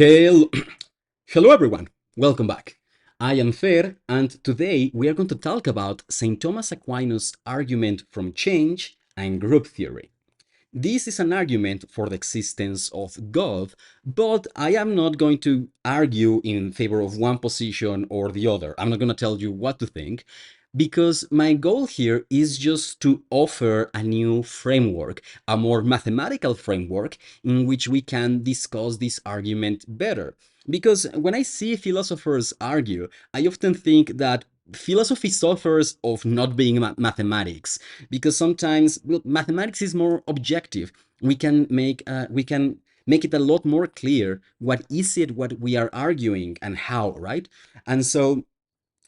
Hello, hello everyone. Welcome back. I am Fer, and today we are going to talk about St. Thomas Aquinas' argument from change and group theory. This is an argument for the existence of God, but I am not going to argue in favor of one position or the other. I'm not going to tell you what to think because my goal here is just to offer a new framework, a more mathematical framework in which we can discuss this argument better. Because when I see philosophers argue, I often think that philosophy suffers of not being mathematics because sometimes mathematics is more objective. We can make it a lot more clear what is it what we are arguing and how, right? And so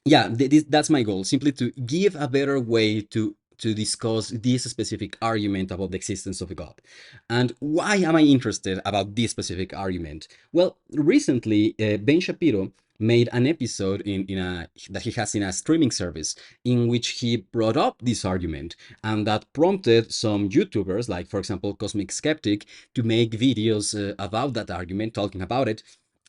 yeah, that's my goal, simply to give a better way to discuss this specific argument about the existence of God. And why am I interested about this specific argument? Well, recently Ben Shapiro made an episode that he has in a streaming service in which he brought up this argument, and that prompted some YouTubers, like for example Cosmic Skeptic, to make videos about that argument, talking about it.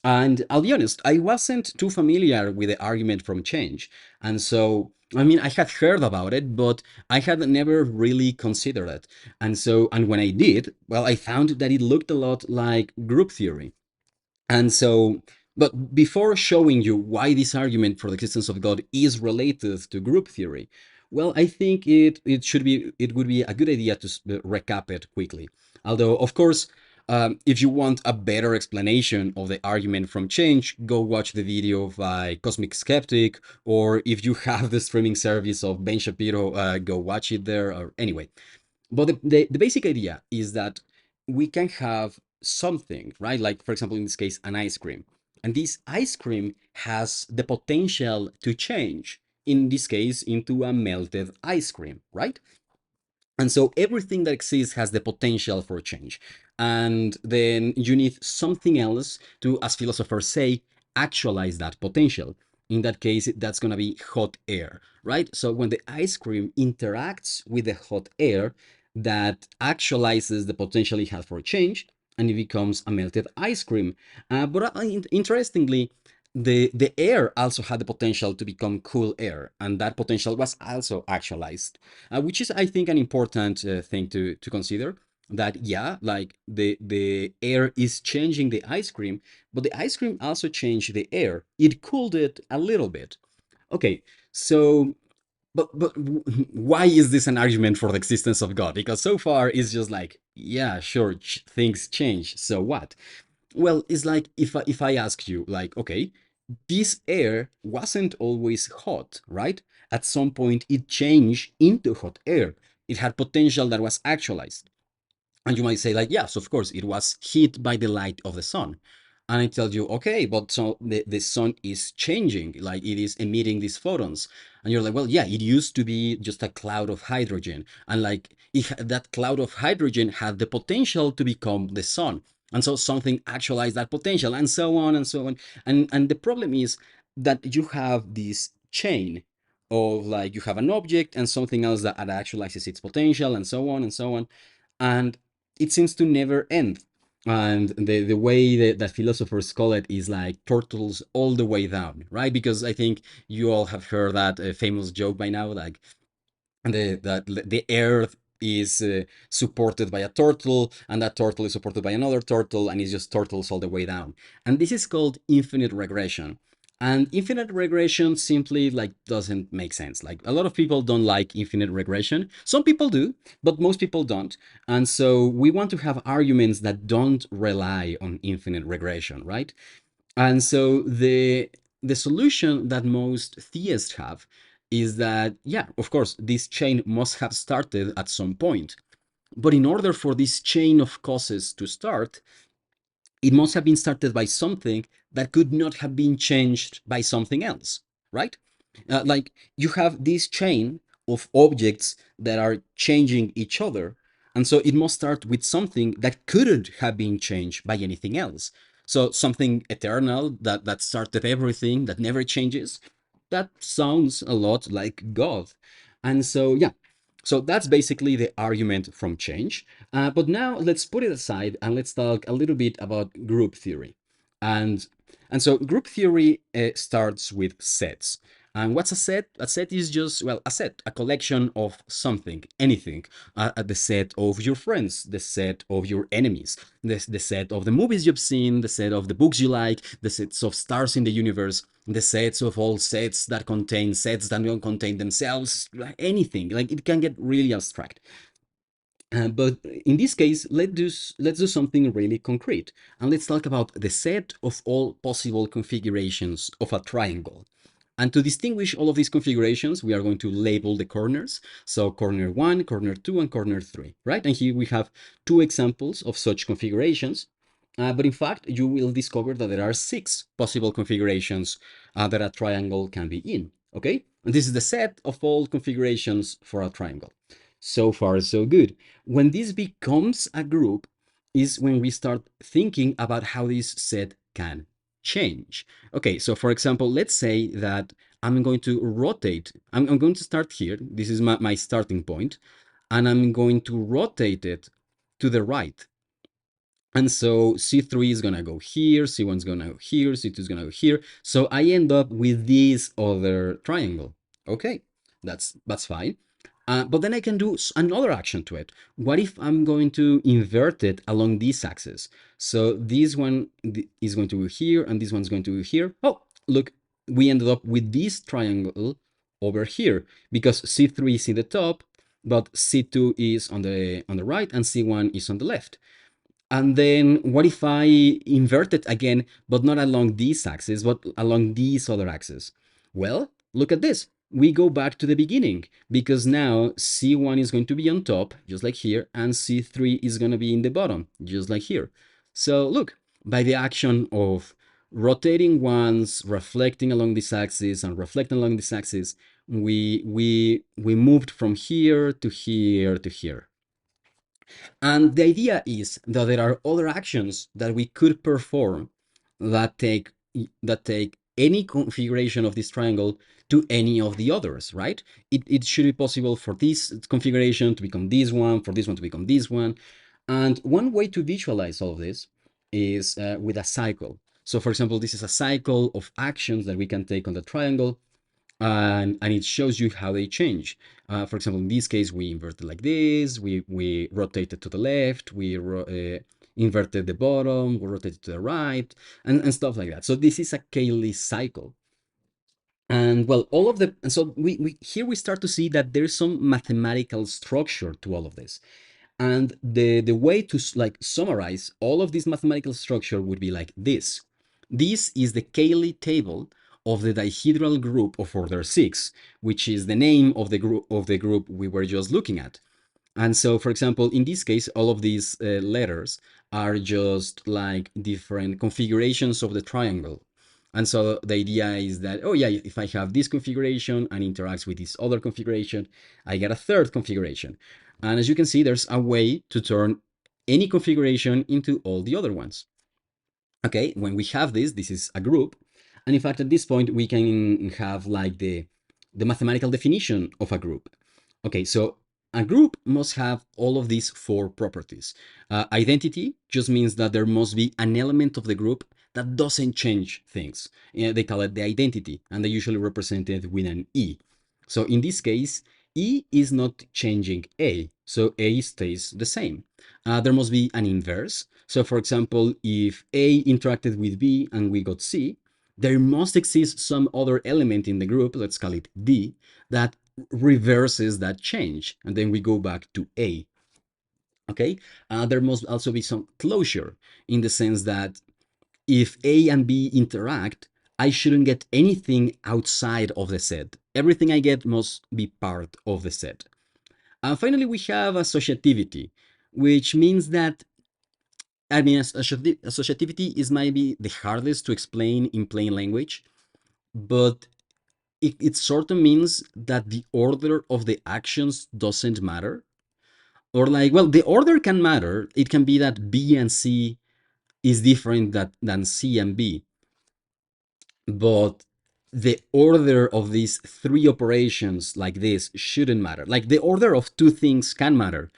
And I'll be honest, I wasn't too familiar with the argument from change. And so, I mean, I had heard about it, but I had never really considered it. And when I did, well, I found that it looked a lot like group theory. And so, but before showing you why this argument for the existence of God is related to group theory, well, I think it would be a good idea to recap it quickly. Although, of course, if you want a better explanation of the argument from change, go watch the video by Cosmic Skeptic, or if you have the streaming service of Ben Shapiro, go watch it there. Or anyway, but the basic idea is that we can have something, right? Like, for example, in this case, an ice cream. And this ice cream has the potential to change, in this case, into a melted ice cream, right? And so everything that exists has the potential for change. And then you need something else to, as philosophers say, actualize that potential. In that case, that's going to be hot air, right? So when the ice cream interacts with the hot air, that actualizes the potential it has for change, and it becomes a melted ice cream. But interestingly, the air also had the potential to become cool air, and that potential was also actualized, which is, I think, an important thing to consider. That yeah, like the air is changing the ice cream, but the ice cream also changed the air. It cooled it a little bit. Okay, so but why is this an argument for the existence of God? Because so far it's just like, yeah, sure, things change. So what? Well, it's like if I ask you, like, okay, this air wasn't always hot, right? At some point, it changed into hot air. It had potential that was actualized. And you might say, like, yes, of course, it was hit by the light of the sun. And I tell you, okay, but so the sun is changing, like it is emitting these photons. And you're like, well, yeah, it used to be just a cloud of hydrogen. And like that cloud of hydrogen had the potential to become the sun. And so something actualized that potential, and so on and so on. And the problem is that you have this chain of, like, you have an object and something else that actualizes its potential, and so on and so on. And it seems to never end. And the way that philosophers call it is like turtles all the way down, right? Because I think you all have heard that famous joke by now, like that the earth is supported by a turtle, and that turtle is supported by another turtle, and it's just turtles all the way down. And this is called infinite regression. And infinite regression simply, like, doesn't make sense. Like, a lot of people don't like infinite regression. Some people do, but most people don't. And so we want to have arguments that don't rely on infinite regression, right? And so the solution that most theists have is that, yeah, of course, this chain must have started at some point. But in order for this chain of causes to start, it must have been started by something that could not have been changed by something else, right? Like, you have this chain of objects that are changing each other, and so it must start with something that couldn't have been changed by anything else. So something eternal that started everything, that never changes. That sounds a lot like God. And so yeah, so that's basically the argument from change. But now let's put it aside and let's talk a little bit about group theory. And so group theory starts with sets. And what's a set? A set is just, well, a set, a collection of something, anything. The set of your friends, the set of your enemies, the set of the movies you've seen, the set of the books you like, the sets of stars in the universe, the sets of all sets that contain sets that don't contain themselves, like anything. Like it can get really abstract. But in this case, let's do something really concrete, and let's talk about the set of all possible configurations of a triangle. And to distinguish all of these configurations, we are going to label the corners. So corner 1, corner 2, and corner 3, right? And here we have two examples of such configurations. But in fact, you will discover that there are 6 possible configurations that a triangle can be in, okay? And this is the set of all configurations for a triangle. So far, so good. When this becomes a group is when we start thinking about how this set can change. Okay, so for example, let's say that I'm going to rotate. I'm going to start here. This is my starting point, and I'm going to rotate it to the right. And so C3 is gonna go here, C1 is gonna go here, C2 is gonna go here. So I end up with this other triangle. Okay, that's fine. But then I can do another action to it. What if I'm going to invert it along this axis? So this one is going to go here, and this one's going to go here. Oh, look, we ended up with this triangle over here because C3 is in the top, but C2 is on the right, and C1 is on the left. And then what if I invert it again, but not along this axis, but along this other axis? Well, look at this. We go back to the beginning because now C1 is going to be on top, just like here, and C3 is going to be in the bottom, just like here. So look, by the action of rotating once, reflecting along this axis, and reflecting along this axis, we moved from here to here to here. And the idea is that there are other actions that we could perform that take any configuration of this triangle to any of the others, right? It should be possible for this configuration to become this one, for this one to become this one. And one way to visualize all of this is with a cycle. So for example, this is a cycle of actions that we can take on the triangle, and it shows you how they change. For example, in this case, we inverted like this, we rotated to the left, inverted the bottom, we rotated to the right, and stuff like that. So this is a Cayley cycle. And well, all of the, and so we here we start to see that there's some mathematical structure to all of this. And the way to like summarize all of this mathematical structure would be like this. This is the Cayley table of the dihedral group of order 6, which is the name of the group we were just looking at. And so, for example, in this case, all of these letters are just like different configurations of the triangle. And so the idea is that, oh yeah, if I have this configuration and interacts with this other configuration, I get a third configuration. And as you can see, there's a way to turn any configuration into all the other ones. Okay, when we have this is a group. And in fact, at this point, we can have like the mathematical definition of a group. Okay, so a group must have all of these 4 properties. Identity just means that there must be an element of the group that doesn't change things. They call it the identity, and they usually represent it with an E. So in this case, E is not changing A, so A stays the same. There must be an inverse. So for example, if A interacted with B and we got C, there must exist some other element in the group, let's call it D, that reverses that change, and then we go back to A. Okay, there must also be some closure in the sense that if A and B interact, I shouldn't get anything outside of the set. Everything I get must be part of the set. And finally, we have associativity, which means that, I mean, associativity is maybe the hardest to explain in plain language, but it sort of means that the order of the actions doesn't matter. Or like, well, the order can matter. It can be that B and C is different than C and B. But the order of these 3 operations like this shouldn't matter. Like the order of 2 things can matter,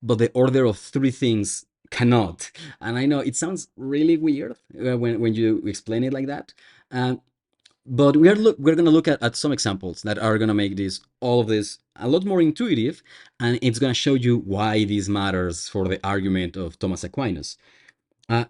but the order of 3 things cannot. And I know it sounds really weird when you explain it like that. Um, but we're going to look at some examples that are going to make this all of this a lot more intuitive, and it's going to show you why this matters for the argument of Thomas Aquinas.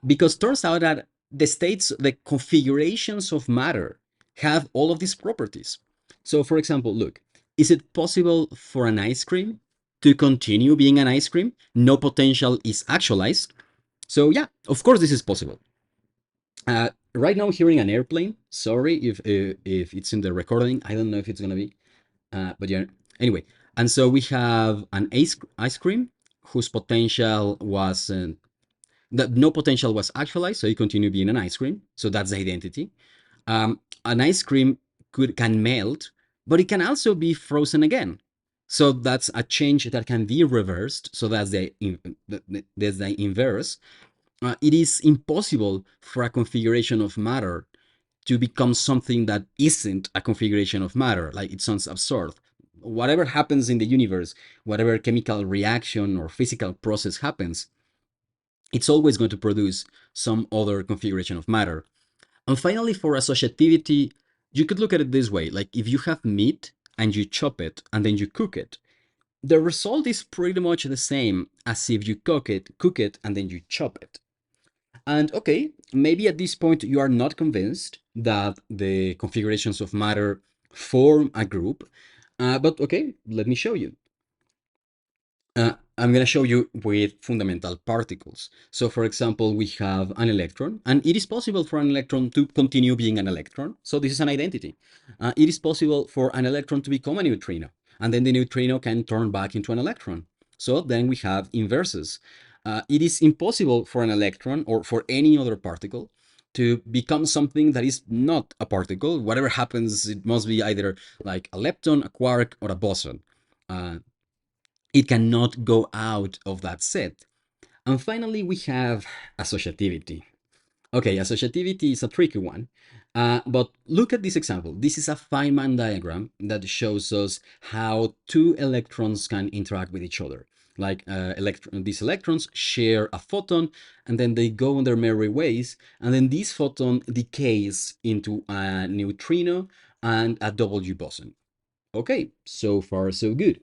Because turns out that the states, the configurations of matter have all of these properties. So, for example, look, is it possible for an ice cream to continue being an ice cream? No potential is actualized. So, yeah, of course, this is possible. Right now, hearing an airplane. Sorry if it's in the recording. I don't know if it's gonna be, but yeah. Anyway, and so we have an ice cream whose potential was that no potential was actualized, so it continued being an ice cream. So that's the identity. An ice cream can melt, but it can also be frozen again. So that's a change that can be reversed. So that's the inverse. It is impossible for a configuration of matter to become something that isn't a configuration of matter. Like, it sounds absurd. Whatever happens in the universe, whatever chemical reaction or physical process happens, it's always going to produce some other configuration of matter. And finally, for associativity, you could look at it this way. Like, if you have meat and you chop it and then you cook it, the result is pretty much the same as if you cook it and then you chop it. And okay, maybe at this point you are not convinced that the configurations of matter form a group, but okay, let me show you. I'm going to show you with fundamental particles. So, for example, we have an electron, and it is possible for an electron to continue being an electron. So, this is an identity. It is possible for an electron to become a neutrino, and then the neutrino can turn back into an electron. So, then we have inverses. It is impossible for an electron or for any other particle to become something that is not a particle. Whatever happens, it must be either like a lepton, a quark, or a boson. Uh, it cannot go out of that set. And finally, we have associativity. Okay, associativity is a tricky one, but look at this example. This is a Feynman diagram that shows us how two electrons can interact with each other. Like, these electrons share a photon, and then they go on their merry ways, and then this photon decays into a neutrino and a W boson. Okay, so far so good.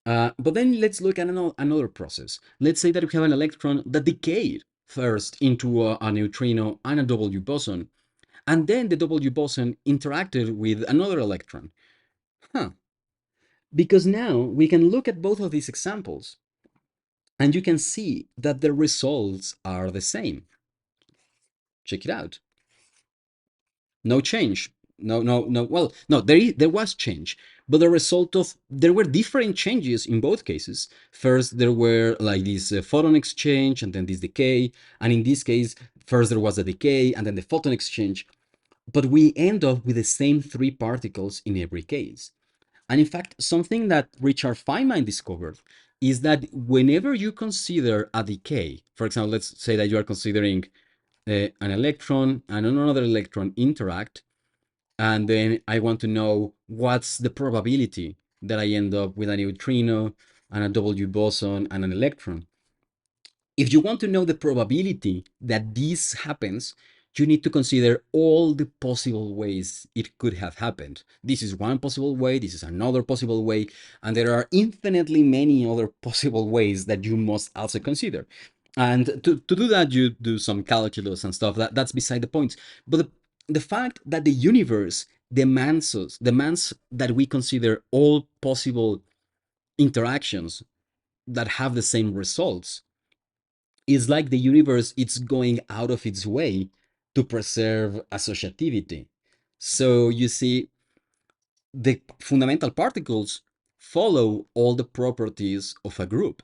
But then let's look at another process. Let's say that we have an electron that decayed first into a neutrino and a W boson, and then the W boson interacted with another electron. Huh. Because now we can look at both of these examples, and you can see that the results are the same. Check it out. No change. No. Well, no, there was change, but the result of there were different changes in both cases. First, there were like this photon exchange, and then this decay, and in this case, first there was a decay, and then the photon exchange. But we end up with the same three particles in every case. And in fact, something that Richard Feynman discovered is that whenever you consider a decay, for example, let's say that you are considering an electron and another electron interact, and then I want to know what's the probability that I end up with a neutrino and a W boson and an electron. If you want to know the probability that this happens, you need to consider all the possible ways it could have happened. This is one possible way, this is another possible way, and there are infinitely many other possible ways that you must also consider. And to do that, you do some calculus and stuff. That's beside the point. But the fact that the universe demands that we consider all possible interactions that have the same results, it's like the universe it's going out of its way to preserve associativity. So you see, the fundamental particles follow all the properties of a group.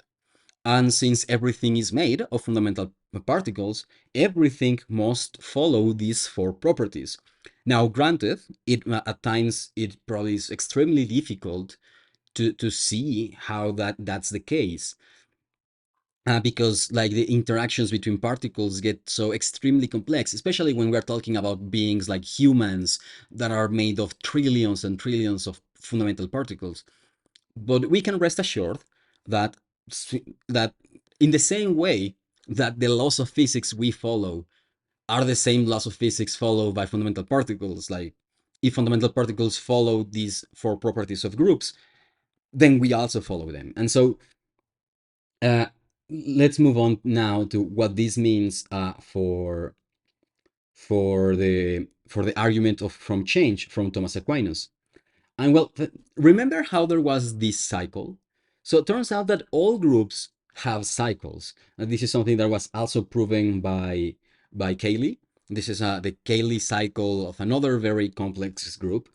And since everything is made of fundamental particles, everything must follow these four properties. Now, granted, at times it probably is extremely difficult to see how that's the case, because like the interactions between particles get so extremely complex, especially when we're talking about beings like humans that are made of trillions and trillions of fundamental particles. But we can rest assured that that in the same way that the laws of physics we follow are the same laws of physics followed by fundamental particles. Like, if fundamental particles follow these four properties of groups, then we also follow them. And so uh, let's move on now to what this means for the argument of from change from Thomas Aquinas. And well, remember how there was this cycle? So it turns out that all groups have cycles. And this is something that was also proven by Cayley. This is the Cayley cycle of another very complex group.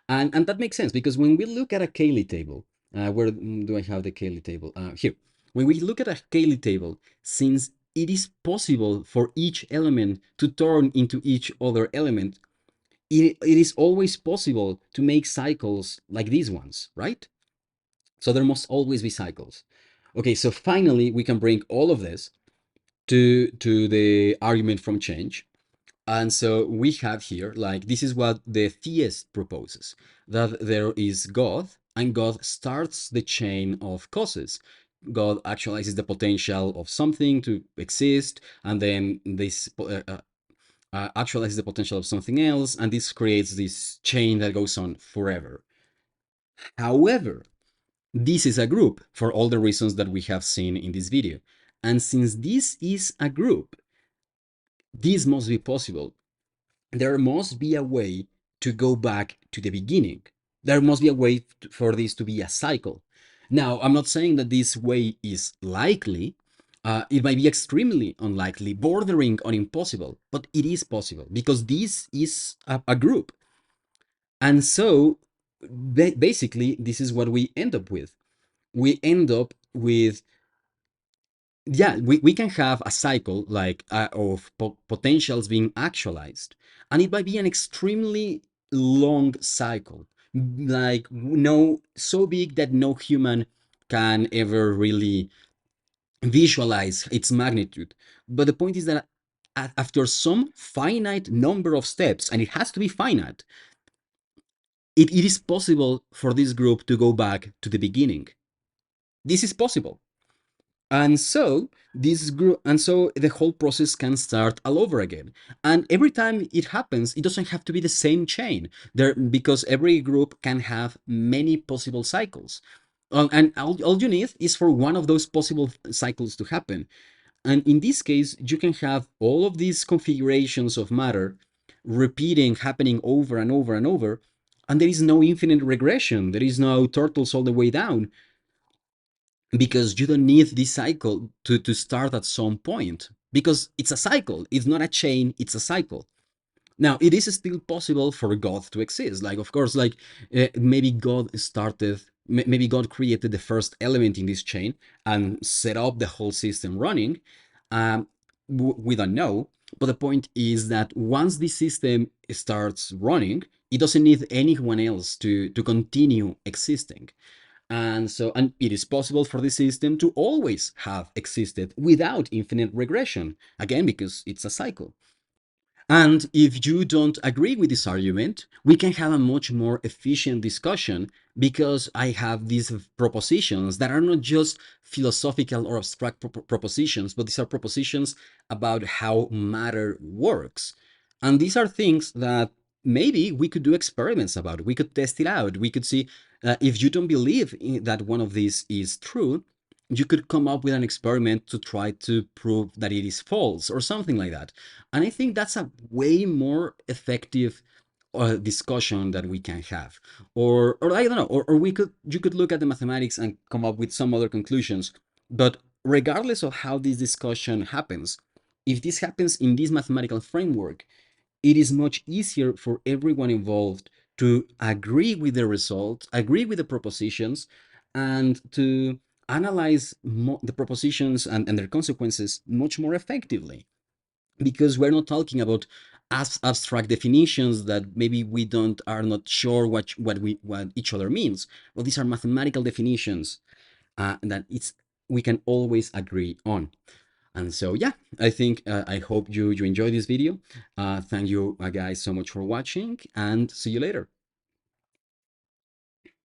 And that makes sense because when we look at a Cayley table, where do I have the Cayley table? Here. When we look at a Cayley table, since it is possible for each element to turn into each other element, it is always possible to make cycles like these ones, right? So there must always be cycles. Okay, so finally we can bring all of this to the argument from change. And so we have here, like, this is what the theist proposes, that there is God, and God starts the chain of causes. God actualizes the potential of something to exist, and then this actualizes the potential of something else, and this creates this chain that goes on forever. However, this is a group for all the reasons that we have seen in this video. And since this is a group, this must be possible. There must be a way to go back to the beginning. There must be a way for this to be a cycle. Now, I'm not saying that this way is likely. It might be extremely unlikely, bordering on impossible, but it is possible because this is a group. And so, basically, this is what we end up with. We end up with, yeah, we can have a cycle like of potentials being actualized, and it might be an extremely long cycle, like no so big that no human can ever really visualize its magnitude. But the point is that after some finite number of steps, and it has to be finite, it is possible for this group to go back to the beginning. This is possible. And so this group, and so the whole process can start all over again. And every time it happens, it doesn't have to be the same chain there, because every group can have many possible cycles. And all you need is for one of those possible cycles to happen. And in this case, you can have all of these configurations of matter repeating, happening over and over and over. And there is no infinite regression. There is no turtles all the way down, because you don't need this cycle to start at some point, because it's a cycle. It's not a chain, it's a cycle. Now, it is still possible for God to exist. Like, of course, like maybe God started, maybe God created the first element in this chain and set up the whole system running. Um, we don't know. But the point is that once the system starts running, it doesn't need anyone else to continue existing. And it is possible for the system to always have existed without infinite regression, again, because it's a cycle. And if you don't agree with this argument, we can have a much more efficient discussion, because I have these propositions that are not just philosophical or abstract propositions, but these are propositions about how matter works. And these are things that maybe we could do experiments about. We could test it out. We could see, if you don't believe that one of these is true, you could come up with an experiment to try to prove that it is false or something like that. And I think that's a way more effective discussion that we can have. Or I don't know, or you could look at the mathematics and come up with some other conclusions. But regardless of how this discussion happens, if this happens in this mathematical framework, it is much easier for everyone involved to agree with the result, agree with the propositions, and to analyze the propositions and their consequences much more effectively. Because we're not talking about abstract definitions that maybe we don't are not sure what each other means. Well, these are mathematical definitions that we can always agree on. And so, yeah, I think I hope you enjoy this video. Thank you guys so much for watching, and see you later.